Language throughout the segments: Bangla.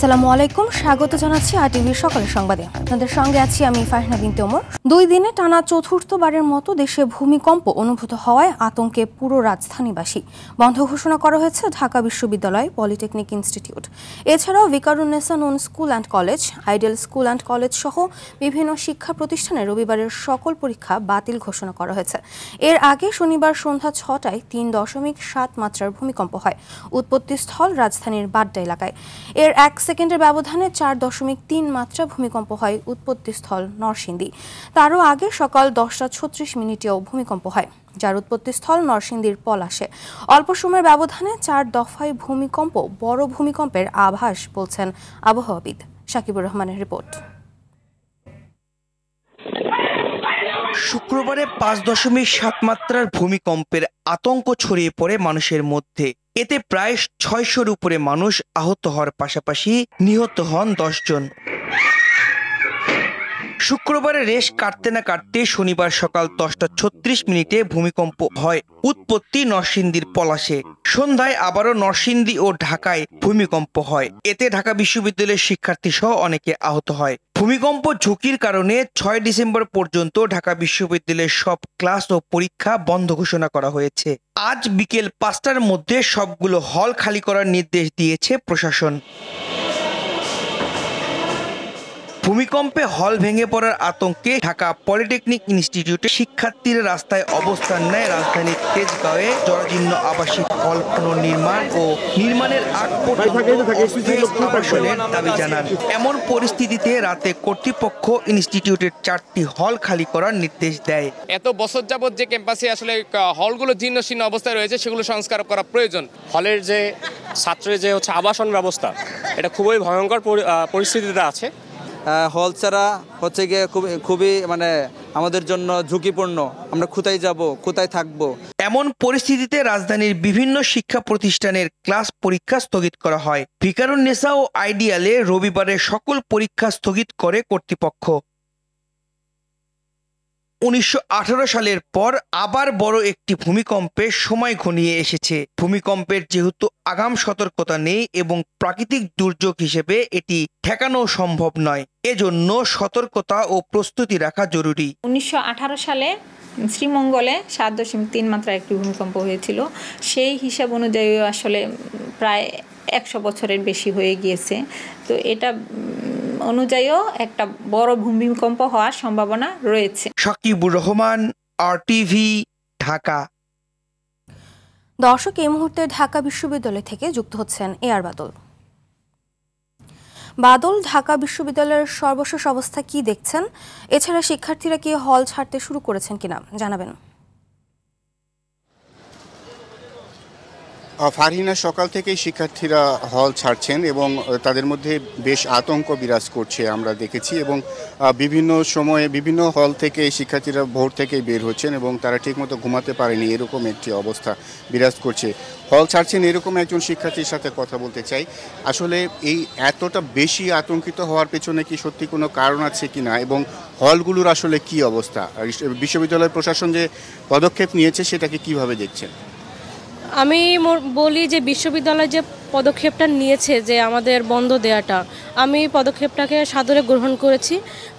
আসসালামু আলাইকুম, স্বাগত জানাচ্ছি আরটিভির সকালের সংবাদে। আপনাদের সঙ্গে আছি আমি ফারহানা বিনতে ওমর। 2 দিনে টানা চতুর্থবারের মতো দেশে ভূমিকম্প অনুভূত হওয়ায় আতঙ্কে পুরো রাজধানীবাসী। বন্ধ ঘোষণা করা হয়েছে ঢাকা বিশ্ববিদ্যালয়, পলিটেকনিক ইনস্টিটিউট। এছাড়াও Viqarunnisa Noon school and college, ideal school and college সহ বিভিন্ন শিক্ষা প্রতিষ্ঠানে রবিবারের সকল পরীক্ষা বাতিল ঘোষণা করা হয়েছে। এর আগে শনিবার সন্ধ্যা 6টায় 3.7 মাত্রার ভূমিকম্প হয় উৎপত্তিস্থল রাজধানীর বাড্ডা এলাকায়। এর 1 সেকেন্ডের ব্যবধানে 4.3 মাত্রা ভূমিকম্প হয় উৎপত্তিস্থল নরসিংদী। তারও আগে সকাল 10:36 ভূমিকম্প হয়, যার উৎপত্তিস্থল নরসিংদীর পলাশে। অল্প সময়ের ব্যবধানে 4 দফায় ভূমিকম্প বড় ভূমিকম্পের আভাস বলছেন আবহাওয়াবিদ। সাকিবুর রহমানের রিপোর্ট। শুক্রবারে 5.7 মাত্রার ভূমিকম্পের আতঙ্ক ছড়িয়ে পড়ে মানুষের মধ্যে। এতে প্রায় 600-র উপরে মানুষ আহত হওয়ার পাশাপাশি নিহত হন 10 জন। শুক্রবারে রেশ কাটতে না কাটতে শনিবার সকাল 10:36 ভূমিকম্প হয় উৎপত্তি নরসিংদীর পলাশে। সন্ধ্যায় আবারও নরসিংদী ও ঢাকায় ভূমিকম্প হয়। এতে ঢাকা বিশ্ববিদ্যালয়ের শিক্ষার্থী সহ অনেকে আহত হয়। ভূমিকম্প ঝুঁকির কারণে 6 ডিসেম্বর পর্যন্ত ঢাকা বিশ্ববিদ্যালয়ের সব ক্লাস ও পরীক্ষা বন্ধ ঘোষণা করা হয়েছে। আজ বিকেল 5টার মধ্যে সবগুলো হল খালি করার নির্দেশ দিয়েছে প্রশাসন। ভূমিকম্পে হল ভেঙে পড়ার আতঙ্কে ঢাকা পলিটেকনিক ইনস্টিটিউটের শিক্ষার্থীরা রাস্তায় অবস্থান নেয়। রাজধানীর তেজগাঁওয়ে জরাজীর্ণ আবাসিক হল পুনর্নির্মাণ ও নির্মাণের আগ পর্যন্ত অস্থায়ী আবাসনের দাবি জানান। এমন পরিস্থিতিতে রাতে কর্তৃপক্ষ ইনস্টিটিউটের 4টি হল খালি করার নির্দেশ দেয়। এত বছর যাবত যে ক্যাম্পাসে আসলে হলগুলো জীর্ণশীর্ণ অবস্থায় রয়েছে, সেগুলো সংস্কার করা প্রয়োজন। হলের যে ছাত্রের যে আবাসন ব্যবস্থা, এটা খুবই ভয়ঙ্কর পরিস্থিতিতে আছে। হল ছাড়া হচ্ছে গিয়ে খুবই আমাদের জন্য ঝুঁকিপূর্ণ। আমরা কোথায় যাব, কোথায় থাকবো। এমন পরিস্থিতিতে রাজধানীর বিভিন্ন শিক্ষা প্রতিষ্ঠানের ক্লাস পরীক্ষা স্থগিত করা হয়। ভিকারুন্নেসা ও আইডিয়ালে রবিবারে সকল পরীক্ষা স্থগিত করে কর্তৃপক্ষ। 1918 সালের পর আবার বড় একটি ভূমিকম্পের সময় ঘনিয়ে এসেছে। ভূমিকম্পের যেহেতু আগাম সতর্কতা নেই এবং প্রাকৃতিক দুর্যোগ হিসেবে এটি ঠেকানো সম্ভব নয়, এজন্য সতর্কতা ও প্রস্তুতি রাখা জরুরি। 1918 সালে শ্রীমঙ্গলে 7.3 মাত্রা একটি ভূমিকম্প হয়েছিল। সেই হিসাব অনুযায়ী আসলে প্রায় 100 বছরের বেশি হয়ে গিয়েছে। তো এটা অনুযায়ীও একটা বড় ভূমিকম্প হওয়ার সম্ভাবনা রয়েছে। সাকিবুর রহমান, আরটিভি, ঢাকা। দর্শক, এই মুহূর্তে ঢাকা বিশ্ববিদ্যালয় থেকে যুক্ত হচ্ছেন এআর বাদল। বাদল, ঢাকা বিশ্ববিদ্যালয়ের সর্বশেষ অবস্থা কি দেখছেন? এছাড়া শিক্ষার্থীরা কি হল ছাড়তে শুরু করেছেন কিনা জানাবেন। ফারহিনা, সকাল থেকেই শিক্ষার্থীরা হল ছাড়ছেন এবং তাদের মধ্যে বেশ আতঙ্ক বিরাজ করছে আমরা দেখেছি। এবং বিভিন্ন সময়ে বিভিন্ন হল থেকে শিক্ষার্থীরা ভোর থেকেই বের হচ্ছেন এবং তারা ঠিকমতো ঘুমাতে পারেনি, এরকম একটি অবস্থা বিরাজ করছে। হল ছাড়ছেন এরকম একজন শিক্ষার্থীর সাথে কথা বলতে চাই। আসলে এই এতটা বেশি আতঙ্কিত হওয়ার পেছনে কি সত্যি কোনো কারণ আছে কিনা এবং হলগুলোর আসলে কি অবস্থা? বিশ্ববিদ্যালয় প্রশাসন যে পদক্ষেপ নিয়েছে সেটাকে কিভাবে দেখছেন? আমি বলি যে বিশ্ববিদ্যালয় যে পদক্ষেপটা নিয়েছে, যে আমাদের বন্ধ দেওয়াটা, আমি পদক্ষেপটাকে সাদরে গ্রহণ করেছি।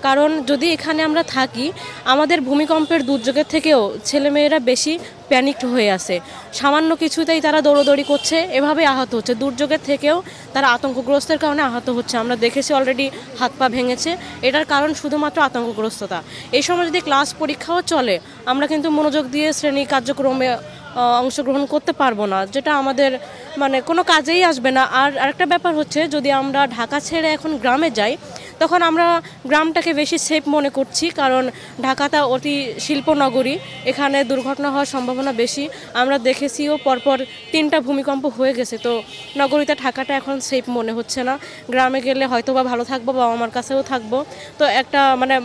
কারণ যদি এখানে আমরা থাকি, আমাদের ভূমিকম্পের দুর্যোগের থেকেও ছেলেমেয়েরা বেশি প্যানিকড হয়ে আছে। সামান্য কিছুতেই তারা দৌড়দৌড়ি করছে, এভাবে আহত হচ্ছে। দুর্যোগের থেকেও তারা আতঙ্কগ্রস্তের কারণে আহত হচ্ছে। আমরা দেখেছি অলরেডি হাত পা ভেঙেছে। এটার কারণ শুধুমাত্র আতঙ্কগ্রস্ততা। এই সময় যদি ক্লাস পরীক্ষাও চলে, আমরা কিন্তু মনোযোগ দিয়ে শ্রেণী কার্যক্রমে অংশগ্রহণ করতে পারবো না, যেটা আমাদের কোনো কাজেই আসবে না। আর আরেকটা ব্যাপার হচ্ছে, যদি আমরা ঢাকা ছেড়ে এখন গ্রামে যাই, তখন আমরা গ্রামটাকে বেশি সেফ মনে করছি। কারণ ঢাকাটা অতি শিল্পনগরী, এখানে দুর্ঘটনা হওয়ার সম্ভাবনা বেশি। আমরা দেখেছিও পরপর 3টা ভূমিকম্প হয়ে গেছে। তো নগরীতে থাকাটা এখন সেফ মনে হচ্ছে না। গ্রামে গেলে হয়তোবা ভালো থাকবো, বাবা মার কাছেও থাকবো। তো একটা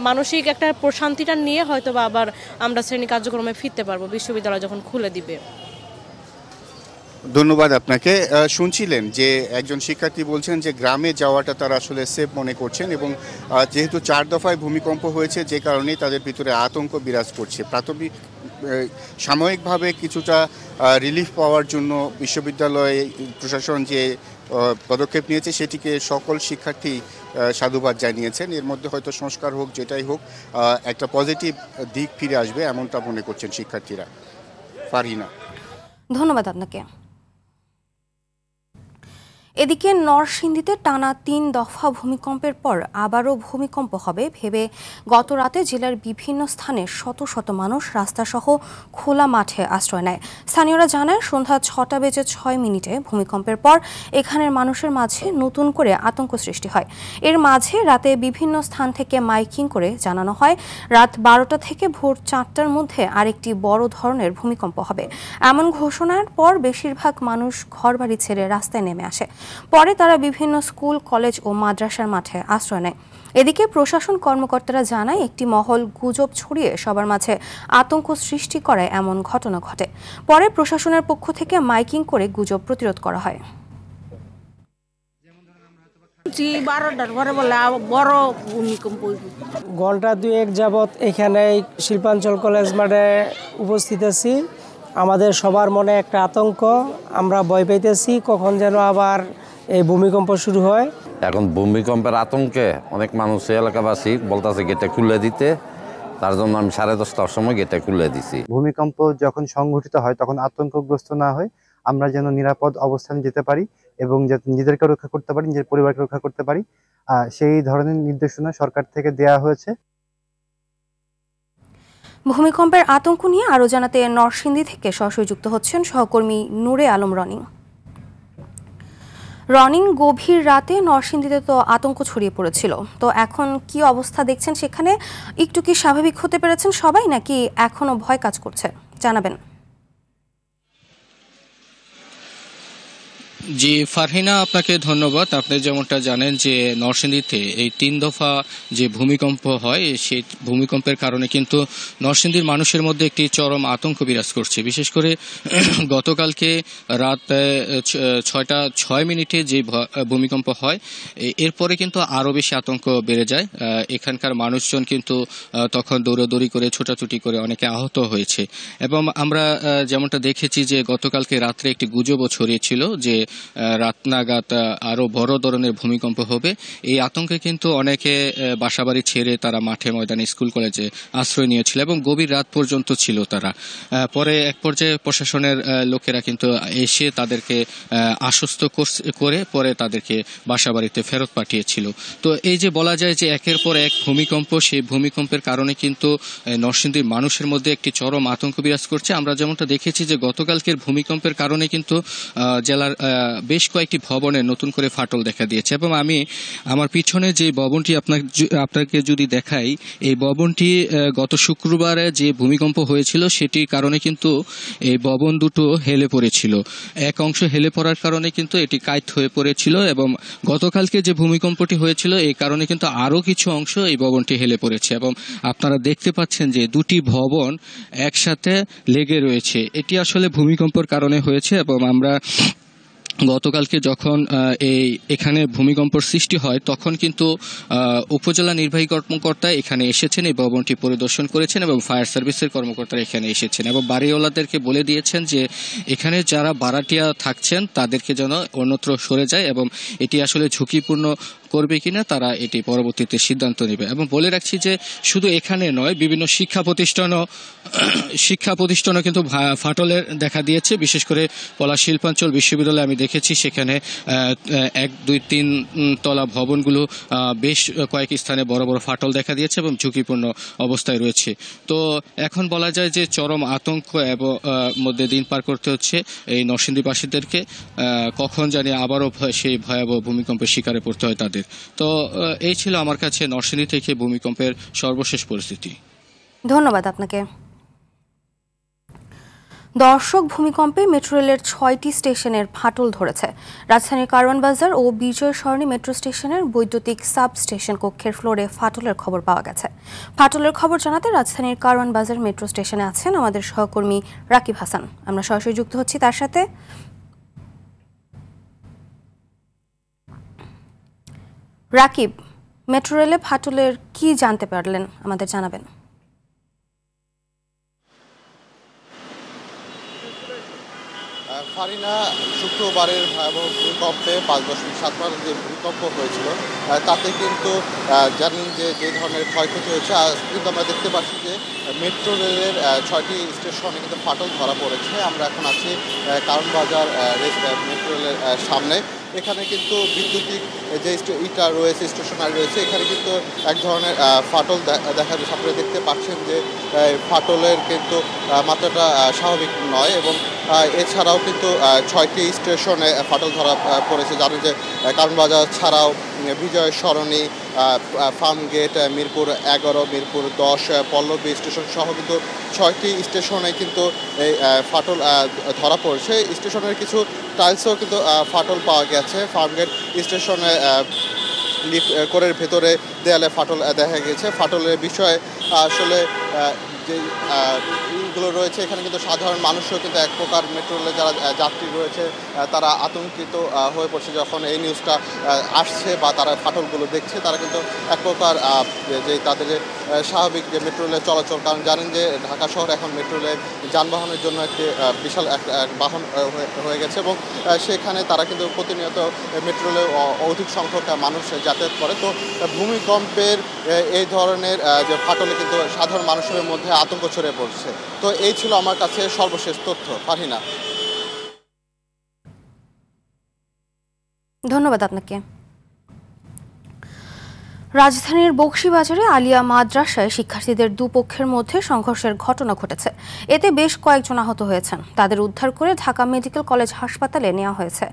মানসিক একটা প্রশান্তিটা নিয়ে হয়তোবা আবার আমরা শ্রেণী কার্যক্রমে ফিরতে পারবো বিশ্ববিদ্যালয় যখন খুলে দিবে। ধন্যবাদ আপনাকে। শুনছিলেন যে একজন শিক্ষার্থী বলছেন যে গ্রামে যাওয়াটা তারা আসলে সেফ মনে করছেন এবং যেহেতু 4 দফায় ভূমিকম্প হয়েছে, যে কারণে তাদের ভিতরে আতঙ্ক বিরাজ করছে। প্রাথমিক সাময়িকভাবে কিছুটা রিলিফ পাওয়ার জন্য বিশ্ববিদ্যালয় প্রশাসন যে পদক্ষেপ নিয়েছে সেটিকে সকল শিক্ষার্থী সাধুবাদ জানিয়েছেন। এর মধ্যে হয়তো সংস্কার হোক যেটাই হোক একটা পজিটিভ দিক ফিরে আসবে এমনটা মনে করছেন শিক্ষার্থীরা। ফারহিনা, ধন্যবাদ আপনাকে। এদিকে নরসিংদীতে টানা ৩ দফা ভূমিকম্পের পর আবারও ভূমিকম্প হবে ভেবে গত রাতে জেলার বিভিন্ন স্থানে শত শত মানুষ রাস্তাসহ খোলা মাঠে আশ্রয় নেয়। স্থানীয়রা জানায় সন্ধ্যা ৬টা বেজে ৬ মিনিটে ভূমিকম্পের পর এখানের মানুষের মাঝে নতুন করে আতঙ্ক সৃষ্টি হয়। এর মাঝে রাতে বিভিন্ন স্থান থেকে মাইকিং করে জানানো হয় রাত ১২টা থেকে ভোর ৪টার মধ্যে আরেকটি বড় ধরনের ভূমিকম্প হবে। এমন ঘোষণার পর বেশিরভাগ মানুষ ঘরবাড়ি ছেড়ে রাস্তায় নেমে আসে। পরে তারা বিভিন্ন স্কুল, কলেজ ও মাদ্রাসার মাঠে আশ্রয় নেয়। এদিকে প্রশাসন কর্মকর্তারা জানায় একটি মহল গুজব ছড়িয়ে সবার মাঝে আতঙ্ক সৃষ্টি করায় এমন ঘটনা ঘটে। পরে প্রশাসনের পক্ষ থেকে মাইকিং করে গুজব প্রতিরোধ করা হয়। 12টার পরে বলে বড় ভূমিকম্প। ঘন্টা 2-1 যাবৎ এখানে শিল্পাঞ্চল কলেজ মাঠে উপস্থিত আছি। আমাদের সবার মনে একটা আতঙ্ক, আমরা ভয় পাইতেছি কখন যেন আবার এই ভূমিকম্প শুরু হয়। এখন ভূমিকম্পের আতঙ্কে অনেক মানুষ এলাকাবাসী বলতেছে গেটটা খুলে দিতে, তার জন্য আমি 10:30টার সময় গেটটা খুলে দিছি। ভূমিকম্প যখন সংঘটিত হয় তখন আতঙ্কগ্রস্ত না হয় আমরা যেন নিরাপদ অবস্থানে যেতে পারি এবং নিজেদেরকে রক্ষা করতে পারি, নিজের পরিবারকে রক্ষা করতে পারি, সেই ধরনের নির্দেশনা সরকার থেকে দেওয়া হয়েছে। ভূমিকম্পের আতঙ্ক নিয়ে আরও জানাতে নরসিংদী থেকে সরাসরি যুক্ত হচ্ছেন সহকর্মী নূরে আলম রনিং। গভীর রাতে নরসিংদীতে তো আতঙ্ক ছড়িয়ে পড়েছিল, তো এখন কি অবস্থা দেখছেন সেখানে? একটু কি স্বাভাবিক হতে পেরেছেন সবাই, নাকি এখনো ভয় কাজ করছে, জানাবেন। জি ফারহিনা, আপনাকে ধন্যবাদ। আপনি যেমনটা জানেন যে নরসিংদীতে এই 3 দফা যে ভূমিকম্প হয় সেই ভূমিকম্পের কারণে কিন্তু নরসিংদীর মানুষের মধ্যে একটি চরম আতঙ্ক বিরাজ করছে। বিশেষ করে গতকালকে রাত 6:06 যে ভূমিকম্প হয় এরপরে কিন্তু আরও বেশি আতঙ্ক বেড়ে যায়। এখানকার মানুষজন কিন্তু তখন দৌড়াদৌড়ি করে ছোটাছুটি করে অনেকে আহত হয়েছে। এবং আমরা যেমনটা দেখেছি যে গতকালকে রাত্রে একটি গুজবও ছড়িয়েছিল যে রাত নাগাদ আরো বড় ধরনের ভূমিকম্প হবে। এই আতঙ্কে কিন্তু অনেকে বাসাবাড়ি ছেড়ে তারা মাঠে ময়দানে স্কুল কলেজে আশ্রয় নিয়েছিল এবং গভীর রাত পর্যন্ত ছিল তারা। পরে এক পর্যায়ে প্রশাসনের লোকেরা কিন্তু এসে তাদেরকে আশ্বস্ত করে পরে তাদেরকে বাসাবাড়িতে ফেরত পাঠিয়েছিল। তো এই যে বলা যায় যে একের পর এক ভূমিকম্প, সেই ভূমিকম্পের কারণে কিন্তু নরসিংদীর মানুষের মধ্যে একটি চরম আতঙ্ক বিরাজ করছে। আমরা যেমনটা দেখেছি যে গতকালকের ভূমিকম্পের কারণে কিন্তু জেলার বেশ কয়েকটি ভবনে নতুন করে ফাটল দেখা দিয়েছে। এবং আমি আমার পিছনে যে ভবনটি আপনাকে যদি দেখাই, এই ভবনটি গত শুক্রবারে যে ভূমিকম্প হয়েছিল সেটির কারণে কিন্তু এই ভবন দুটো হেলে পড়েছিল। এক অংশ হেলে পড়ার কারণে কিন্তু এটি কাইত হয়ে পড়েছিল এবং গতকালকে যে ভূমিকম্পটি হয়েছিল এই কারণে কিন্তু আরো কিছু অংশ এই ভবনটি হেলে পড়েছে এবং আপনারা দেখতে পাচ্ছেন যে দুটি ভবন একসাথে লেগে রয়েছে। এটি আসলে ভূমিকম্পের কারণে হয়েছে। এবং আমরা গতকালকে যখন এখানে ভূমিকম্পের সৃষ্টি হয় তখন কিন্তু উপজেলা নির্বাহী কর্মকর্তা এখানে এসেছেন, এই ভবনটি পরিদর্শন করেছেন এবং ফায়ার সার্ভিসের কর্মকর্তারা এখানে এসেছেন এবং বাড়িওয়ালাদেরকে বলে দিয়েছেন যে এখানে যারা ভাড়াটিয়া থাকছেন তাদেরকে যেন অন্যত্র সরে যায় এবং এটি আসলে ঝুঁকিপূর্ণ করবে কিনা তারা এটি পরবর্তীতে সিদ্ধান্ত নেবে। এবং বলে রাখছি যে শুধু এখানে নয়, বিভিন্ন শিক্ষা প্রতিষ্ঠানও কিন্তু ফাটলের দেখা দিয়েছে। বিশেষ করে পলাশ শিল্পাঞ্চল বিশ্ববিদ্যালয়ে আমি দেখেছি সেখানে 1, 2, 3 তলা ভবনগুলো বেশ কয়েক স্থানে বড় বড় ফাটল দেখা দিয়েছে এবং ঝুঁকিপূর্ণ অবস্থায় রয়েছে। তো এখন বলা যায় যে চরম আতঙ্ক এবং মধ্যে দিন পার করতে হচ্ছে এই নরসিংদীবাসীদেরকে। কখন জানি আবারও সেই ভয়াবহ ভূমিকম্পের শিকারে পড়তে হয় তাদের। তো এই ছিল আমার কাছে নরসিংদী থেকে ভূমিকম্পের সর্বশেষ পরিস্থিতি। ধন্যবাদ আপনাকে। দর্শক, ভূমিকম্পে মেট্রো রেলের 6টি স্টেশনের ফাটল ধরেছে। রাজধানীর কারওয়ান বাজার ও বিজয় সরণি মেট্রো স্টেশনের বৈদ্যুতিক সাব স্টেশন কক্ষের ফ্লোরে ফাটলের খবর পাওয়া গেছে। ফাটলের খবর জানাতে রাজধানীর কারওয়ান বাজার মেট্রো স্টেশনে আছেন আমাদের সহকর্মী রাকিব হাসান। আমরা সরাসরি যুক্ত হচ্ছি তার সাথে। রাকিব, মেট্রো রেলে ফাটলের কি জানতে পারলেন আমাদের জানাবেন। ফারিনা, শুক্রবারের ভয়াবহ ভূমিকম্পে 5.7 যে ভূমিকম্প হয়েছিল তাতে কিন্তু জানেন যে ধরনের ক্ষয়ক্ষতি হয়েছে। কিন্তু আমরা দেখতে পাচ্ছি যে মেট্রো রেলের 6টি স্টেশনে কিন্তু ফাটল ধরা পড়েছে। আমরা এখন আছি কারণ বাজার মেট্রো রেলের সামনে। এখানে কিন্তু বৈদ্যুতিক যে ইটা রয়েছে, স্টেশনারি রয়েছে, এখানে কিন্তু এক ধরনের ফাটল দেখা যাচ্ছে। আপনারা দেখতে পাচ্ছেন যে ফাটলের কিন্তু মাত্রাটা স্বাভাবিক নয় এবং এছাড়াও কিন্তু 6টি স্টেশনে ফাটল ধরা পড়েছে। জানেন যে কারণ বাজার ছাড়াও বিজয় সরণি, ফার্মগেট, মিরপুর 11, মিরপুর 10, পল্লবী স্টেশন সহ কিন্তু 6টি স্টেশনে কিন্তু এই ফাটল ধরা পড়েছে। স্টেশনের কিছু টাইলসও কিন্তু ফাটল পাওয়া গেছে। ফার্মগেট স্টেশনে লিফট কোরের ভেতরে দেয়ালে ফাটল দেখা গেছে। ফাটলের বিষয়ে আসলে যে ইগুলো রয়েছে, এখানে কিন্তু সাধারণ মানুষও কিন্তু এক প্রকার মেট্রো রেলে যারা যাত্রী রয়েছে তারা আতঙ্কিত হয়ে পড়ছে যখন এই নিউজটা আসছে বা তারা ফাটলগুলো দেখছে। তারা কিন্তু এক প্রকার যে তাদের যে স্বাভাবিক যে মেট্রো রেলের চলাচল, কারণ জানেন যে ঢাকা শহর এখন মেট্রো রেলে যানবাহনের জন্য একটি বিশাল এক বাহন হয়ে গেছে এবং সেখানে তারা কিন্তু প্রতিনিয়ত মেট্রো রেলে অধিক সংখ্যক মানুষ যাতায়াত করে। তো ভূমিকম্পের এই ধরনের যে ফাটলে কিন্তু সাধারণ মানুষের মধ্যে আতঙ্ক ছড়িয়ে পড়ছে। তো এই ছিল আমার কাছে সর্বশেষ তথ্য। ফারহিনা, ধন্যবাদ আপনাকে। রাজধানীর বকশীবাজারে আলিয়া মাদ্রাসায় শিক্ষার্থীদের দুপক্ষের মধ্যে সংঘর্ষের ঘটনা ঘটেছে। এতে বেশ কয়েকজন আহত হয়েছেন। তাদের উদ্ধার করে ঢাকা মেডিকেল কলেজ হাসপাতালে নেওয়া হয়েছে।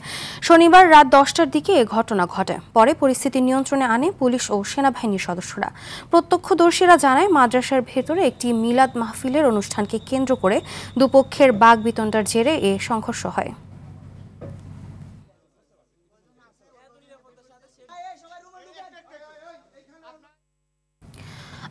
শনিবার রাত 10টার দিকে এ ঘটনা ঘটে। পরে পরিস্থিতি নিয়ন্ত্রণে আনে পুলিশ ও সেনাবাহিনীর সদস্যরা। প্রত্যক্ষদর্শীরা জানায় মাদ্রাসার ভেতরে একটি মিলাদ মাহফিলের অনুষ্ঠানকে কেন্দ্র করে দুপক্ষের বাগবিতণ্ডার জেরে এ সংঘর্ষ হয়।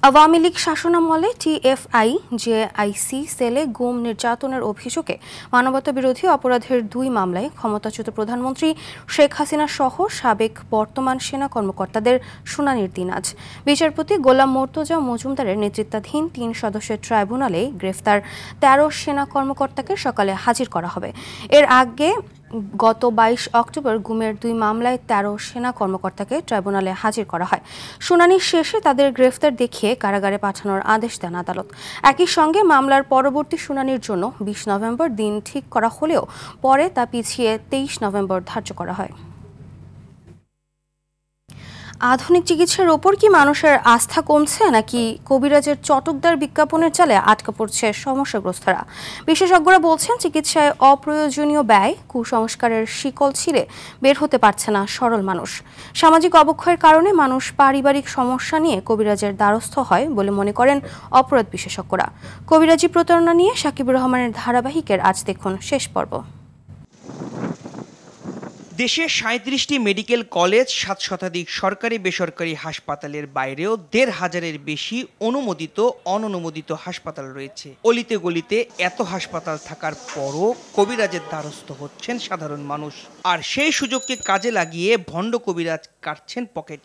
আওয়ামী লীগ শাসনামলে টিএফআই জেআইসি সেলে গুম নির্যাতনের অভিযোগে মানবতাবিরোধী অপরাধের 2 মামলায় ক্ষমতাচ্যুত প্রধানমন্ত্রী শেখ হাসিনা সহ সাবেক বর্তমান সেনা কর্মকর্তাদের শুনানির দিন আজ। বিচারপতি গোলাম মর্তজা মজুমদারের নেতৃত্বাধীন 3 সদস্যের ট্রাইব্যুনালে গ্রেফতার 13 সেনা কর্মকর্তাকে সকালে হাজির করা হবে। এর আগে গত 22 অক্টোবর গুমের 2 মামলায় 13 সেনা কর্মকর্তাকে ট্রাইব্যুনালে হাজির করা হয়। শুনানি শেষে তাদের গ্রেফতার দেখিয়ে কারাগারে পাঠানোর আদেশ দেন আদালত। একই সঙ্গে মামলার পরবর্তী শুনানির জন্য 20 নভেম্বর দিন ঠিক করা হলেও পরে তা পিছিয়ে 23 নভেম্বর ধার্য করা হয়। আধুনিক চিকিৎসার ওপর কি মানুষের আস্থা কমছে, নাকি কবিরাজের চটকদার বিজ্ঞাপনের চালে আটকা পড়ছে সমস্যাগ্রস্তরা? বিশেষজ্ঞরা বলছেন চিকিৎসায় অপ্রয়োজনীয় ব্যয়, কুসংস্কারের শিকল ছিঁড়ে বের হতে পারছে না সরল মানুষ। সামাজিক অবক্ষয়ের কারণে মানুষ পারিবারিক সমস্যা নিয়ে কবিরাজের দ্বারস্থ হয় বলে মনে করেন অপরাধ বিশেষজ্ঞরা। কবিরাজি প্রতারণা নিয়ে সাকিবুর রহমানের ধারাবাহিকের আজ দেখুন শেষ পর্ব। দেশে 37টি মেডিকেল কলেজ, 7 শতাধিক সরকারি বেসরকারি হাসপাতালের বাইরেও 1,500-এর বেশি অনুমোদিত অননুমোদিত হাসপাতাল রয়েছে। অলিতে গলিতে এত হাসপাতাল থাকার পরও কবিরাজের দ্বারস্থ হচ্ছেন সাধারণ মানুষ। আর সেই সুযোগকে কাজে লাগিয়ে ভণ্ড কবিরাজ কাটছেন পকেট।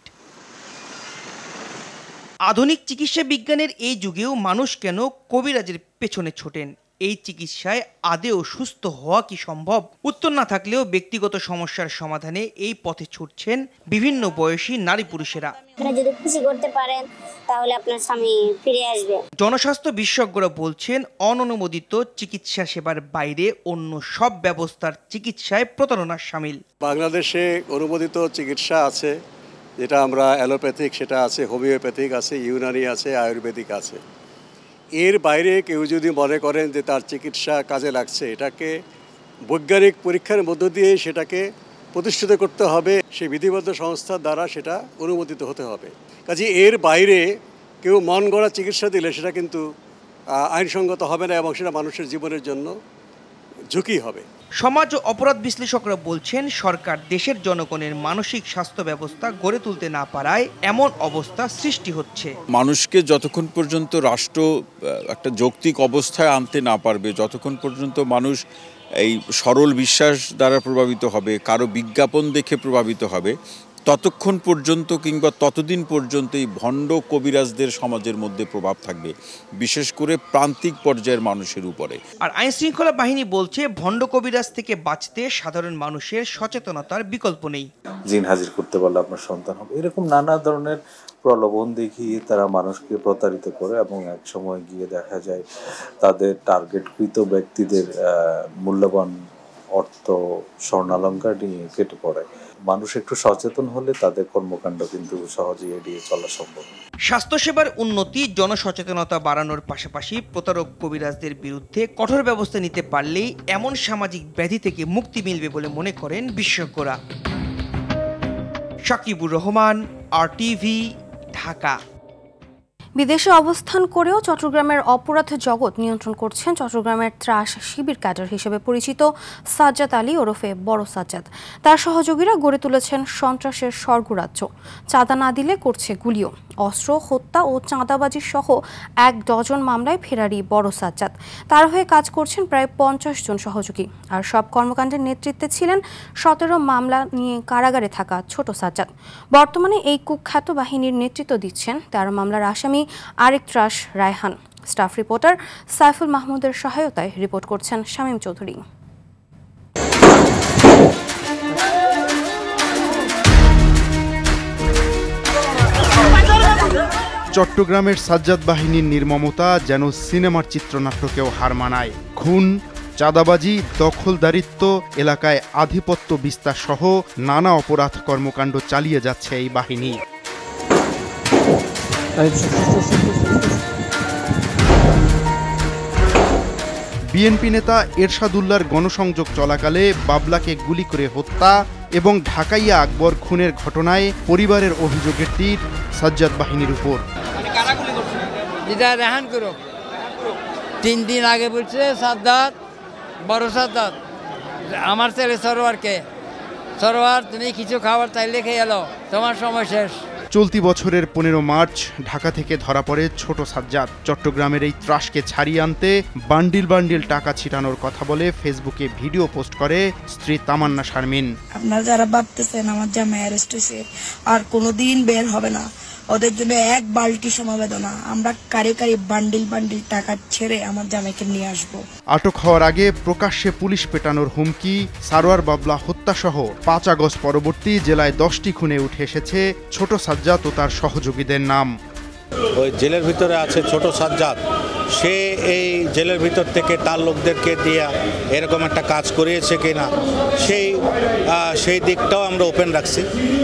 আধুনিক চিকিৎসা বিজ্ঞানের এই যুগেও মানুষ কেন কবিরাজের পেছনে ছোটেন? এই চিকিৎসায় আদেও সুস্থ হওয়া কি সম্ভব? উত্তর না থাকলেও ব্যক্তিগত সমস্যার সমাধানে এই পথে ছুটছেন বিভিন্ন বয়সী নারী পুরুষেরা। যদি খুশি করতে পারেন তাহলে আপনার স্বামী ফিরে আসবে। জনস্বাস্থ্য বিশেষজ্ঞরা বলছেন অননুমোদিত চিকিৎসা সেবার বাইরে অন্য সব ব্যবস্থার চিকিৎসায় প্রতারণার শামিল। বাংলাদেশে অনুমোদিত চিকিৎসা আছে, যেটা আমরা অ্যালোপ্যাথিক, সেটা আছে, হোমিওপ্যাথিক আছে, ইউনানি আছে, আয়ুর্বেদিক আছে। এর বাইরে কেউ যদি মনে করেন যে তার চিকিৎসা কাজে লাগছে, এটাকে বৈজ্ঞানিক পরীক্ষার মধ্য দিয়ে সেটাকে প্রতিষ্ঠিত করতে হবে, সেই বিধিবদ্ধ সংস্থার দ্বারা সেটা অনুমোদিত হতে হবে। কাজে এর বাইরে কেউ মন গড়া চিকিৎসা দিলে সেটা কিন্তু আইনসঙ্গত হবে না এবং সেটা মানুষের জীবনের জন্য ঝুঁকি হবে। সমাজ ও অপরাধ বিশ্লেষকরা বলছেন সরকার দেশের জনগণের মানসিক স্বাস্থ্য ব্যবস্থা গড়ে তুলতে না পারায় এমন অবস্থা সৃষ্টি হচ্ছে। মানুষকে যতক্ষণ পর্যন্ত রাষ্ট্র একটা যৌক্তিক অবস্থায় আনতে না পারবে, যতক্ষণ পর্যন্ত মানুষ এই সরল বিশ্বাস দ্বারা প্রভাবিত হবে, কারো বিজ্ঞাপন দেখে প্রভাবিত হবে, ততক্ষণ পর্যন্ত কিংবা ততদিন পর্যন্ত এই ভণ্ড কবিরাজদের সমাজের মধ্যে প্রভাব থাকবে, বিশেষ করে প্রান্তিক পর্যায়ের মানুষের উপরে। আর আইন শৃঙ্খলা বাহিনী বলছে ভণ্ড কবিরাজ থেকে বাঁচতে সাধারণ মানুষের সচেতনতার বিকল্প নেই। জিন হাজির করতে পারলে আপনার সন্তান হবে, এরকম নানা ধরনের প্রলোভন দেখিয়ে তারা মানুষকে প্রতারিত করে এবং এক সময় গিয়ে দেখা যায় তাদের টার্গেটকৃত ব্যক্তিদের মূল্যবান অর্থ স্বর্ণালঙ্কার নিয়ে কেটে পড়ে। মানুষ একটু সচেতন হলে তাদের কর্মকাণ্ড কিন্তু সহজেই এড়িয়ে চলা সম্ভব। স্বাস্থ্যসেবার উন্নতি, জনসচেতনতা বাড়ানোর পাশাপাশি প্রতারক কবিরাজদের বিরুদ্ধে কঠোর ব্যবস্থা নিতে পারলেই এমন সামাজিক ব্যাধি থেকে মুক্তি মিলবে বলে মনে করেন বিশেষজ্ঞরা। সাকিবুর রহমান, RTV, ঢাকা। বিদেশে অবস্থান করেও চট্টগ্রামের অপরাধ জগৎ নিয়ন্ত্রণ করছেন চট্টগ্রামের ত্রাস শিবির ক্যাডার হিসেবে পরিচিত সাজ্জাদ আলী ওরফে বড় সাজ্জাদ। তার সহযোগীরা গড়ে তুলেছেন সন্ত্রাসের স্বর্গরাজ্য। চাঁদা না দিলে করছে গুলিও। অস্ত্র, হত্যা ও চাঁদাবাজি সহ 1 ডজন মামলায় ফেরারি বড় সাজ্জাদ। তার হয়ে কাজ করছেন প্রায় 50 জন সহযোগী। আর সব কর্মকাণ্ডের নেতৃত্বে ছিলেন 17 মামলা নিয়ে কারাগারে থাকা ছোট সাজ্জাদ। বর্তমানে এই কুখ্যাত বাহিনীর নেতৃত্ব দিচ্ছেন 13 মামলার আসামি আরেক ত্রাস রায়হান। স্টাফ রিপোর্টার সাইফুল মাহমুদের সহায়তায় রিপোর্ট করছেন শামীম চৌধুরী। চট্টগ্রামের সাজ্জাদ বাহিনীর নির্মমতা যেন সিনেমার চিত্রনাট্যকেও হার মানায়। খুন, চাঁদাবাজি, দখলদারিত্ব, এলাকায় আধিপত্য বিস্তার সহ নানা অপরাধ কর্মকাণ্ড চালিয়ে যাচ্ছে এই বাহিনী। বিএনপি নেতা এরশাদুল্লাহর গণসংযোগ চলাকালে বাবলাকে গুলি করে হত্যা এবং ঢাকাইয়া আকবর খুনের ঘটনায় পরিবারের অভিযোগের তীর সাজ্জাদ বাহিনীর উপর। 3 দিন আগে বলছে সাজ্জাদ, বড় সাজ্জাদ, আমার ছেলে সরোয়ারকে, সরোয়ার তুমি কিছু খাবার চাইলে খেয়ে এলো, তোমার সময় শেষ। চলতি বছরের 15 মার্চ ঢাকা থেকে ধরা পড়ে ছোট সাজ্জাদ। চট্টগ্রামের এই ত্রাসকে ছাড়িয়ে আনতে বান্ডিল বান্ডিল টাকা ছিটানোর কথা বলে ফেসবুকে ভিডিও পোস্ট করে স্ত্রী তামান্না শারমিন। আপনারা যারা ভাবতেছেন আমার জামাই অ্যারেস্ট হয়েছে আর কোনোদিন বের হবে না, ওদের জন্য 1 বালতি সমবেদনা। আমরা কারে কারে বান্ডিল বান্ডিল টাকা ছেড়ে আমার জামাইকে নিয়ে আসবো। আটক হওয়ার আগে প্রকাশ্যে পুলিশ পেটানোর হুমকি, সারোয়ার বাবলা হত্যাসহ 5 আগস্ট পরবর্তী জেলায় 10টি খুনে উঠে এসেছে ছোট সাজ্জাদ ও তার সহযোগীদের নাম। ওই জেলের ভিতরে আছে ছোট সাজ্জাদ, সে এই জেলের ভিতর থেকে তার লোকদেরকে দিয়ে এরকম একটা কাজ করিয়েছে কিনা সেই দিকটাও আমরা ওপেন রাখছি।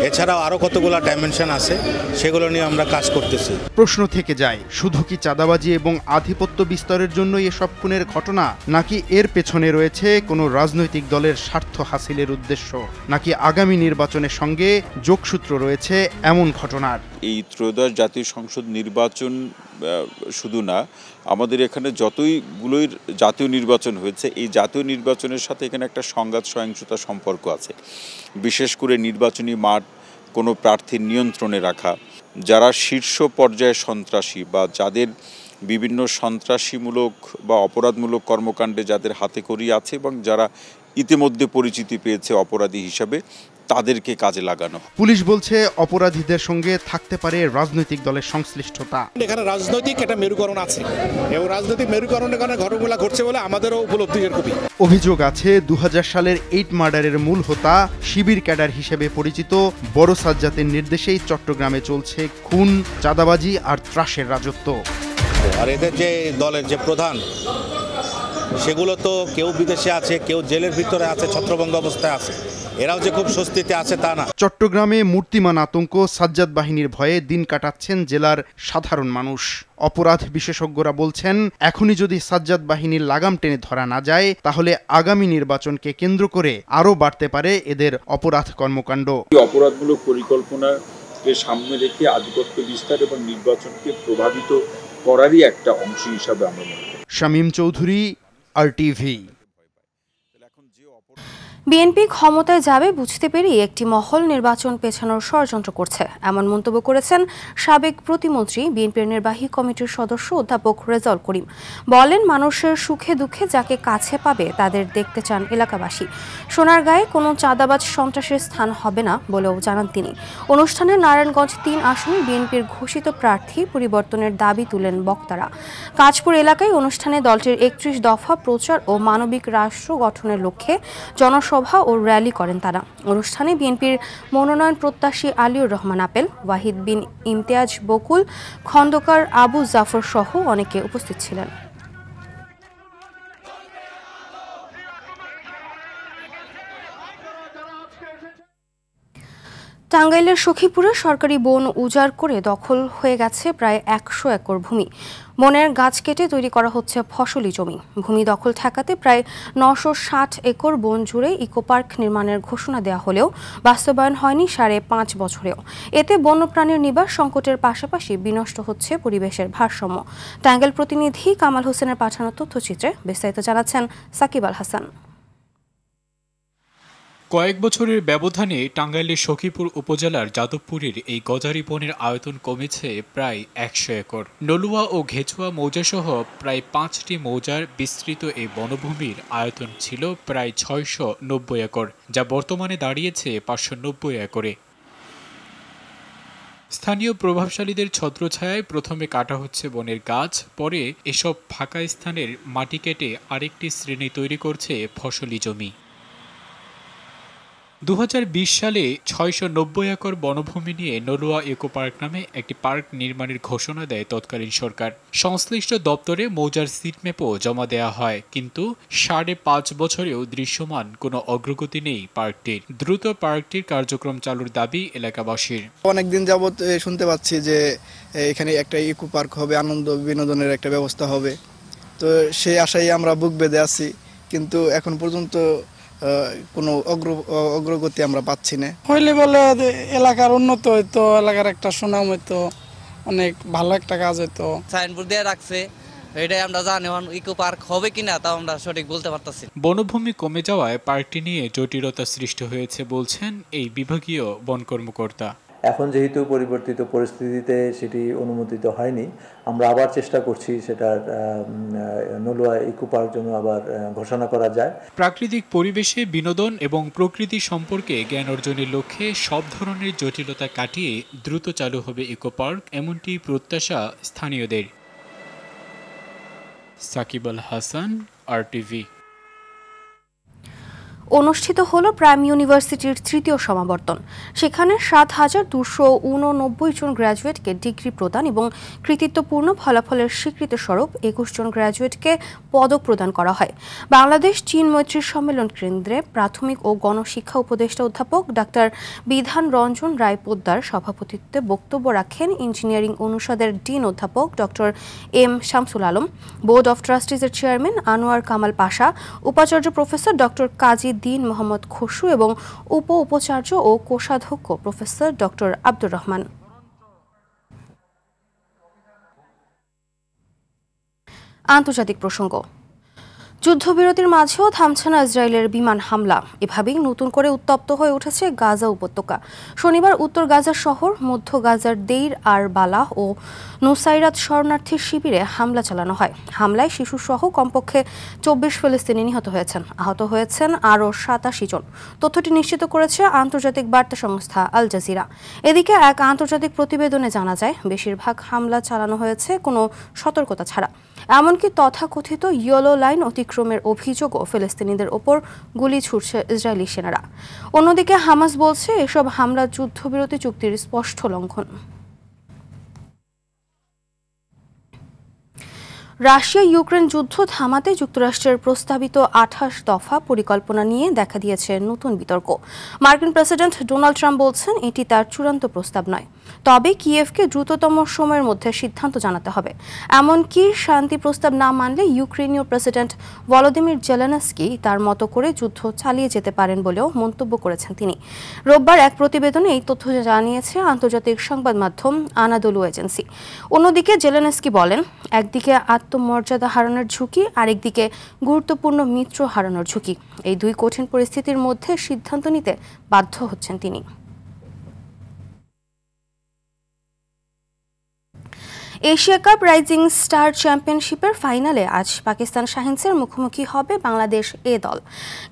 এছাড়াও আরও কতগুলো ডাইমেনশন আছে, সেগুলো নিয়ে আমরা কাজ করতেছি। প্রশ্ন থেকে যায়, শুধু কি চাঁদাবাজি এবং আধিপত্য বিস্তারের জন্য এসব খুনের ঘটনা, নাকি এর পেছনে রয়েছে কোনো রাজনৈতিক দলের স্বার্থ হাসিলের উদ্দেশ্য, নাকি আগামী নির্বাচনের সঙ্গে যোগসূত্র রয়েছে এমন ঘটনার? এই ত্রয়োদশ জাতীয় সংসদ নির্বাচন শুধু না, আমাদের এখানে যতইগুলোই জাতীয় নির্বাচন হয়েছে, এই জাতীয় নির্বাচনের সাথে এখানে একটা সংঘাত সহিংসতা সম্পর্ক আছে। বিশেষ করে নির্বাচনী মাঠ কোনো প্রার্থীর নিয়ন্ত্রণে রাখা, যারা শীর্ষ পর্যায়ে সন্ত্রাসী বা যাদের বিভিন্ন সন্ত্রাসীমূলক বা অপরাধমূলক কর্মকাণ্ডে যাদের হাতে খড়ি আছে এবং যারা ইতিমধ্যে পরিচিতি পেয়েছে অপরাধী হিসাবে, তাদেরকে কাজে লাগানো। পুলিশ বলছে অপরাধীদের সঙ্গে থাকতে পারে রাজনৈতিক দলের সংশ্লিষ্টতা। এখানে রাজনৈতিক একটা মেরুকরণ আছে এবং রাজনৈতিক মেরুকরণের কারণে ঘটনাগুলো ঘটছে বলে আমাদেরও উপলব্ধির কপি। অভিযোগ আছে 2000 সালের 8 মার্ডারের মূল হোতা শিবির ক্যাডার হিসেবে পরিচিত বড় সাজ্জাদের নির্দেশেই চট্টগ্রামে চলছে খুন, চাঁদাবাজি আর ত্রাসের রাজত্ব। আর এদের যে দলের যে প্রধান, সেগুলো তো কেউ বিদেশে আছে, কেউ জেলের ভিতরে আছে, ছত্রভঙ্গ অবস্থায় আছে। এরাও যে খুব স্বস্তিতে আছে তা না। চট্টগ্রামে মূর্তিমান আতঙ্ক, সাজ্জাদ বাহিনীর ভয়ে দিন কাটাচ্ছেন জেলার সাধারণ মানুষ। অপরাধ বিশেষজ্ঞরা বলছেন, এখনই যদি সাজ্জাদ বাহিনীর লাগাম টেনে ধরা না যায়, তাহলে আগামী নির্বাচনকে কেন্দ্র করে আরও বাড়তে পারে এদের অপরাধ কর্মকাণ্ড। অপরাধমূলক পরিকল্পনাকে সামনে রেখে আধিপত্য বিস্তার এবং নির্বাচনকে প্রভাবিত করারই একটা অংশ হিসাবে আমরা মনে করি। শামীম চৌধুরী, RTV। বিএনপি ক্ষমতায় যাবে বুঝতে পেরেই একটি মহল নির্বাচন পেছানোর ষড়যন্ত্র করছে, এমন মন্তব্য করেছেন সাবেক প্রতিমন্ত্রী বিএনপির নির্বাহী কমিটির সদস্য অধ্যাপক রেজাউল করিম। বলেন, মানুষের সুখে দুঃখে যাকে কাছে পাবে তাদের দেখতে চান এলাকাবাসী। সোনারগাঁয়ে কোনো চাঁদাবাজ সন্ত্রাসের স্থান হবে না বলেও জানান তিনি। অনুষ্ঠানে নারায়ণগঞ্জ ৩ আসনে বিএনপির ঘোষিত প্রার্থী পরিবর্তনের দাবি তুলেন বক্তারা। কাঁচপুর এলাকায় অনুষ্ঠানে দলটির ৩১ দফা প্রচার ও মানবিক রাষ্ট্র গঠনের লক্ষ্যে জনসভা ও র্যালি করেন তারা। অনুষ্ঠানে বিএনপির মনোনয়ন প্রত্যাশী আলিউর রহমান আপেল, ওয়াহিদ বিন ইমতিয়াজ বকুল, খন্দকার আবু জাফর সহ অনেকে উপস্থিত ছিলেন। টাঙ্গাইলের সখীপুরে সরকারি বন উজাড় করে দখল হয়ে গেছে প্রায় ১০০ একর ভূমি। বনের গাছ কেটে তৈরি করা হচ্ছে ফসলি জমি। ভূমি দখল ঠেকাতে প্রায় ৯৬০ একর বন জুড়ে ইকো পার্ক নির্মাণের ঘোষণা দেওয়া হলেও বাস্তবায়ন হয়নি ৫.৫ বছরেও। এতে বন্যপ্রাণীর নিবাস সংকটের পাশাপাশি বিনষ্ট হচ্ছে পরিবেশের ভারসাম্য। টাঙ্গাইল প্রতিনিধি কামাল হোসেনের পাঠানো তথ্যচিত্রে বিস্তারিত জানাচ্ছেন সাকিব আল হাসান। কয়েক বছরের ব্যবধানে টাঙ্গাইলের সখীপুর উপজেলার যাদবপুরের এই গজারি বনের আয়তন কমেছে প্রায় ১০০ একর। নলুয়া ও ঘেছুয়া মৌজাসহ প্রায় ৫টি মৌজার বিস্তৃত এই বনভূমির আয়তন ছিল প্রায় ৬৯০ একর, যা বর্তমানে দাঁড়িয়েছে ৫৯০ একরে। স্থানীয় প্রভাবশালীদের ছত্রছায়ায় প্রথমে কাটা হচ্ছে বনের গাছ, পরে এসব ফাঁকা স্থানের মাটি কেটে আরেকটি শ্রেণী তৈরি করছে ফসলি জমি। ২০২০ সালে ৬৯০ একর বনভূমি নিয়ে নলুয়া ইকো পার্ক নামে একটি পার্ক নির্মাণের ঘোষণা দেয় তৎকালীন সরকার। সংশ্লিষ্ট দপ্তরে মৌজার সিটম্যাপও জমা দেওয়া হয়, কিন্তু ৫.৫ বছরেও দৃশ্যমান কোনো অগ্রগতি নেই পার্কটির। দ্রুত পার্কটির কার্যক্রম চালুর দাবি এলাকাবাসীর। অনেকদিন যাবৎ শুনতে পাচ্ছি যে এখানে একটা ইকো পার্ক হবে, আনন্দ বিনোদনের একটা ব্যবস্থা হবে, তো সেই আশায় আমরা বুক বেঁধে আছি, কিন্তু এখন পর্যন্ত কোনো অগ্রগতি আমরা পাচ্ছি না। হইলে বলে এলাকার উন্নত হইতো, এলাকার একটা সুনাম হইতো, অনেক ভালো একটা কাজ হইতো। সাইনবোর্ড দিয়ে রাখছে, এটাই আমরা জানি। ইকো পার্ক হবে কিনা তাও আমরা সঠিক বলতে পারতাছি। বনভূমি কমে যাওয়ায় পার্কটি নিয়ে জটিলতা সৃষ্টি হয়েছে বলছেন এই বিভাগীয় বন কর্মকর্তা। এখন যেহেতু পরিবর্তিত পরিস্থিতিতে সেটি অনুমোদিত হয়নি, আমরা আবার চেষ্টা করছি সেটার নলুয়া ইকো পার্ক জন্য আবার ঘোষণা করা যায়। প্রাকৃতিক পরিবেশে বিনোদন এবং প্রকৃতি সম্পর্কে জ্ঞান অর্জনের লক্ষ্যে সব ধরনের জটিলতা কাটিয়ে দ্রুত চালু হবে ইকো পার্ক, এমনটি প্রত্যাশা স্থানীয়দের। সাকিব আল হাসান, RTV। অনুষ্ঠিত হলো প্রাইম ইউনিভার্সিটির ৩য় সমাবর্তন। সেখানে ৭,২৮৯ জন গ্র্যাজুয়েটকে ডিগ্রি প্রদান এবং কৃতিত্বপূর্ণ ফলাফলের স্বীকৃতি স্বরূপ ২১ জন গ্র্যাজুয়েটকে পদক প্রদান করা হয়। বাংলাদেশ চীন মৈত্রী সম্মেলন কেন্দ্রে প্রাথমিক ও গণশিক্ষা উপদেষ্টা অধ্যাপক ডাক্তার বিধান রঞ্জন রায় পোদ্দার সভাপতিত্বে বক্তব্য রাখেন ইঞ্জিনিয়ারিং অনুষদের ডিন অধ্যাপক doctor M Shamsul Alam, board of ট্রাস্টিজের চেয়ারম্যান আনোয়ার কামাল পাশা, উপাচার্য প্রফেসর ডক্টর কাজী দিন মোহাম্মদ খসরু এবং উপাচার্য ও কোষাধ্যক্ষ প্রফেসর ডক্টর আব্দুর রহমান। আন্তর্জাতিক প্রসঙ্গ। যুদ্ধবিরতির মাঝেও থামছে না ইসরায়েলের বিমান হামলা। এভাবেই নতুন করে উত্তপ্ত হয়ে উঠেছে গাজা উপত্যকা। শনিবার উত্তর গাজা শহর, মধ্য গাজার দেইর আর বালাহ ও নুসাইরাত শরণার্থী শিবিরে হামলা চালানো হয়। হামলায় শিশুসহ কমপক্ষে ২৪ ফিলিস্তিনি নিহত হয়েছেন। আহত হয়েছেন আরও ৮৭ জন। তথ্যটি নিশ্চিত করেছে আন্তর্জাতিক বার্তা সংস্থা আল জাজিরা। এদিকে এক আন্তর্জাতিক প্রতিবেদনে জানা যায়, বেশিরভাগ হামলা চালানো হয়েছে কোনো সতর্কতা ছাড়া। এমনকি তথাকথিত ইয়েলো লাইন অতিক্রমের অভিযোগও ফিলিস্তিনিদের ওপর গুলি ছুড়ছে ইসরায়েলি সেনারা। অন্যদিকে হামাস বলছে এসব হামলা যুদ্ধবিরতি চুক্তির স্পষ্ট লঙ্ঘন। রাশিয়া ইউক্রেন যুদ্ধ থামাতে যুক্তরাষ্ট্রের প্রস্তাবিত ২৮ দফা পরিকল্পনা নিয়ে দেখা দিয়েছে নতুন বিতর্ক। মার্কিন প্রেসিডেন্ট ডোনাল্ড ট্রাম্প বলছেন এটি তার চূড়ান্ত প্রস্তাব নয়। তবে কিয়েভকে দ্রুততম সময়ের মধ্যে সিদ্ধান্ত জানাতে হবে। এমনকি শান্তি প্রস্তাব না মানলে ইউক্রেনীয় প্রেসিডেন্ট ভলোদিমির জেলেনস্কি তার মতো করে যুদ্ধ চালিয়ে যেতে পারেন বলেও মন্তব্য করেছেন তিনি। রোববার এক প্রতিবেদনে এই তথ্য জানিয়েছে আন্তর্জাতিক সংবাদ মাধ্যম আনাদোলু এজেন্সি। অন্যদিকে জেলেনস্কি বলেন, একদিকে আত্মমর্যাদা হারানোর ঝুঁকি, আরেকদিকে গুরুত্বপূর্ণ মিত্র হারানোর ঝুঁকি। এই দুই কঠিন পরিস্থিতির মধ্যে সিদ্ধান্ত নিতে বাধ্য হচ্ছেন তিনি। এশিয়া কাপ রাইজিং স্টার চ্যাম্পিয়নশিপের ফাইনালে আজ পাকিস্তান শাহিনসের মুখোমুখি হবে বাংলাদেশ এ দল।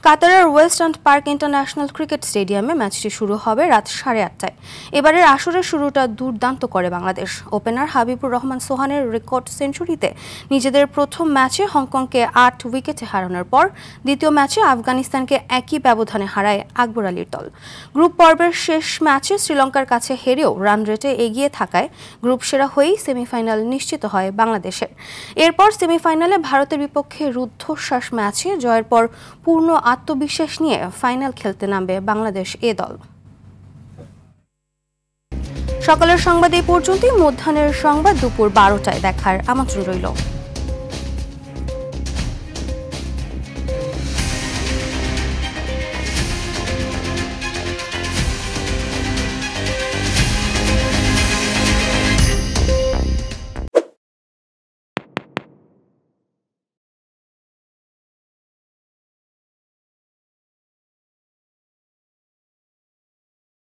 কাতারের ওয়েস্টল্যান্ড পার্ক ইন্টারন্যাশনাল ক্রিকেট স্টেডিয়ামে ম্যাচটি শুরু হবে রাত 8:30টায়। এবারের আসরের শুরুটা দুর্দান্ত করে বাংলাদেশ। ওপেনার হাবিবুর রহমান সোহানের রেকর্ড সেঞ্চুরিতে নিজেদের প্রথম ম্যাচে হংকংকে 8 উইকেটে হারানোর পর দ্বিতীয় ম্যাচে আফগানিস্তানকে একই ব্যবধানে হারায় আকবর আলীর দল। গ্রুপ পর্বের শেষ ম্যাচে শ্রীলঙ্কার কাছে হেরেও রান রেটে এগিয়ে থাকায় গ্রুপ সেরা হয়েই সেমিফাইনাল নিশ্চিত হয় বাংলাদেশের। এরপর সেমিফাইনালে ভারতের বিপক্ষে রুদ্ধশ্বাস ম্যাচে জয়ের পর পূর্ণ আত্মবিশ্বাস নিয়ে ফাইনাল খেলতে নামবে বাংলাদেশ এ দল। সকালের সংবাদ এই পর্যন্তই। মধ্যাহ্নের সংবাদ দুপুর 12টায় দেখার আমন্ত্রণ রইল।